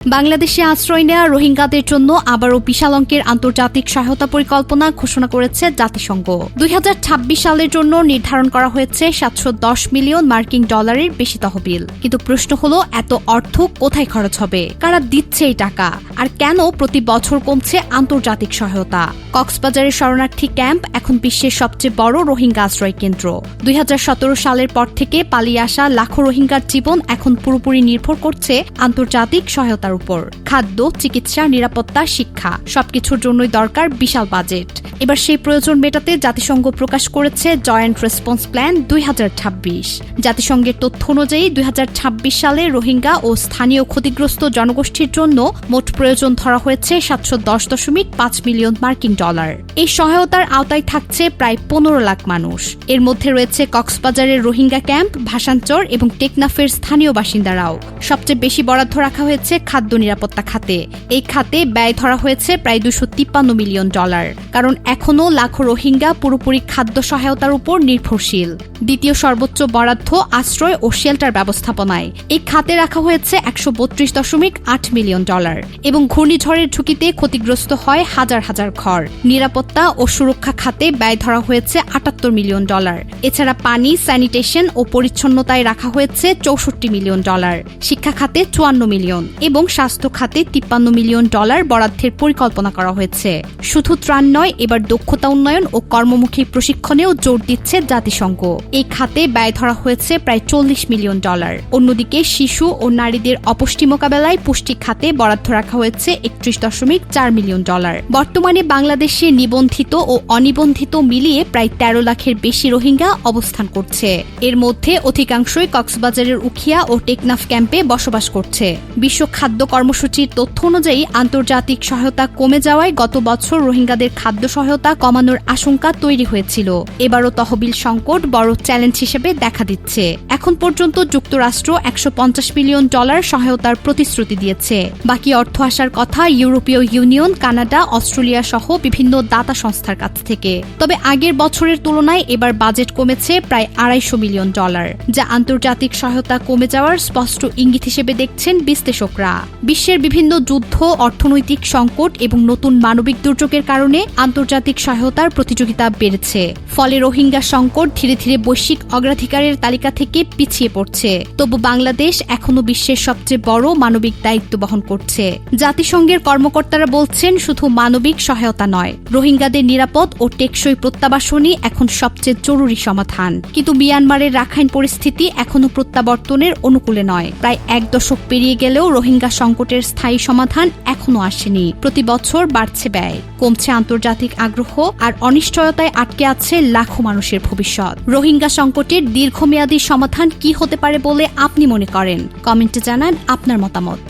বাংলাদেশে আশ্রয় নেওয়া রোহিঙ্গাদের জন্য আবারও বিশাল অঙ্কের আন্তর্জাতিক সহায়তা পরিকল্পনা ঘোষণা করেছে জাতিসংঘ। 2026 সালের জন্য নির্ধারণ করা হয়েছে 710 মিলিয়ন মার্কিন ডলারের বেশি তহবিল। কিন্তু প্রশ্ন হলো, এত অর্থ কোথায় খরচ হবে, কারা দিচ্ছে এই টাকা, আর কেন প্রতি বছর কমছে আন্তর্জাতিক সহায়তা? কক্সবাজারের শরণার্থী ক্যাম্প এখন বিশ্বের সবচেয়ে বড় রোহিঙ্গা আশ্রয় কেন্দ্র। 2017 সালের পর থেকে পালিয়ে আসা লাখো রোহিঙ্গার জীবন এখন পুরোপুরি নির্ভর করছে আন্তর্জাতিক সহায়তার উপর। খাদ্য, চিকিৎসা, নিরাপত্তা, শিক্ষা সবকিছুর জন্যই দরকার বিশাল বাজেট। এবার সেই প্রয়োজন মেটাতে জাতিসংঘ প্রকাশ করেছে জয়েন্ট রেসপন্স প্ল্যান 2026। জাতিসংঘের তথ্য অনুযায়ী 2026 সালে রোহিঙ্গা ও স্থানীয় ক্ষতিগ্রস্ত জনগোষ্ঠীর জন্য মোট প্রয়োজন ধরা হয়েছে 710.5 মিলিয়ন মার্কিন ডলার। এই সহায়তার আওতায় থাকছে প্রায় 15 লাখ মানুষ। এর মধ্যে রয়েছে কক্সবাজারের রোহিঙ্গা ক্যাম্প, ভাসানচর এবং টেকনাফের স্থানীয় বাসিন্দারাও। সবচেয়ে বেশি বরাদ্দ রাখা হয়েছে খাদ্য নিরাপত্তা খাতে। এই খাতে ব্যয় ধরা হয়েছে প্রায় 253 মিলিয়ন ডলার, কারণ এখনও লাখো রোহিঙ্গা পুরোপুরি খাদ্য সহায়তার উপর নির্ভরশীল। দ্বিতীয় সর্বোচ্চ বরাদ্দ আশ্রয় ও শেল্টার ব্যবস্থাপনায়। এই খাতে রাখা হয়েছে 132.8 মিলিয়ন ডলার এবং ঘূর্ণিঝড়ের ঝুঁকিতে ক্ষতিগ্রস্ত হয় হাজার হাজার ঘর। নিরাপত্তা ও সুরক্ষা খাতে ব্যয় ধরা হয়েছে 78 মিলিয়ন ডলার। এছাড়া পানি, স্যানিটেশন ও পরিচ্ছন্নতায় রাখা হয়েছে 64 মিলিয়ন ডলার। শিক্ষা খাতে 54 মিলিয়ন এবং স্বাস্থ্য খাতে 53 মিলিয়ন ডলার বরাদ্দের পরিকল্পনা করা হয়েছে। শুধু ত্রাণ নয়, এবার দক্ষতা উন্নয়ন ও কর্মমুখী প্রশিক্ষণেও জোর দিচ্ছে জাতিসংঘ। এই খাতে ব্যয় ধরা হয়েছে প্রায় 40 মিলিয়ন ডলার। অন্যদিকে শিশু ও নারীদের অপুষ্টি মোকাবেলায় পুষ্টি খাতে বরাদ্দ রাখা হয়েছে 31.4 মিলিয়ন ডলার। বর্তমানে বাংলাদেশে নিবন্ধিত ও অনিবন্ধিত মিলিয়ে প্রায় 13 লাখের বেশি রোহিঙ্গা অবস্থান করছে। এর মধ্যে অধিকাংশই কক্সবাজারের উখিয়া ও টেকনাফ ক্যাম্পে বসবাস করছে। বিশ্ব খাদ্য কর্মসূচির তথ্য অনুযায়ী আন্তর্জাতিক সহায়তা কমে যাওয়ায় গত বছর রোহিঙ্গাদের খাদ্য সহায়তা কমানোর আশঙ্কা তৈরি হয়েছিল। এবারও তহবিল সংকট বড় চ্যালেঞ্জ হিসেবে দেখা দিচ্ছে। এখন পর্যন্ত যুক্তরাষ্ট্র 150 মিলিয়ন ডলার সহায়তার প্রতিশ্রুতি দিয়েছে। বাকি অর্থ আসার কথা ইউরোপীয় ইউনিয়ন, কানাডা, অস্ট্রেলিয়া সহ বিভিন্ন দাতা সংস্থার কাছ থেকে। তবে আগের বছরের তুলনায় এবার বাজেট কমেছে প্রায় 250 মিলিয়ন ডলার, যা আন্তর্জাতিক সহায়তা কমে যাওয়ার স্পষ্ট ইঙ্গিত হিসেবে দেখছেন বিশ্লেষকরা। বিশ্বের বিভিন্ন যুদ্ধ, অর্থনৈতিক সংকট এবং নতুন মানবিক দুর্যোগের কারণে আন্তর্জাতিক সহায়তার প্রতিযোগিতা বেড়েছে। ফলে রোহিঙ্গা সংকট ধীরে ধীরে বৈশ্বিক অগ্রাধিকারের তালিকা থেকে পিছিয়ে পড়ছে। তবু বাংলাদেশ এখনও বিশ্বের সবচেয়ে বড় মানবিক দায়িত্ব বহন করছে। জাতিসংঘের কর্মকর্তারা বলছেন, শুধু মানবিক সহায়তা নয়, রোহিঙ্গাদের নিরাপদ ও টেকসই প্রত্যাবাসনই এখন সবচেয়ে জরুরি সমাধান। কিন্তু মিয়ানমারের রাখাইন পরিস্থিতি এখনও প্রত্যাবর্তনের অনুকূলে নয়। প্রায় 1 দশক পেরিয়ে গেলেও রোহিঙ্গা সংকটের স্থায়ী সমাধান এখনও আসেনি। প্রতি বছর বাড়ছে ব্যয়, কমছে আন্তর্জাতিক আগ্রহ, আর অনিশ্চয়তায় আটকে আছে লাখো মানুষের ভবিষ্যৎ। রোহিঙ্গা সংকটের দীর্ঘমেয়াদী সমাধান কি হতে পারে বলে আপনি মনে করেন? কমেন্টে জানান আপনার মতামত।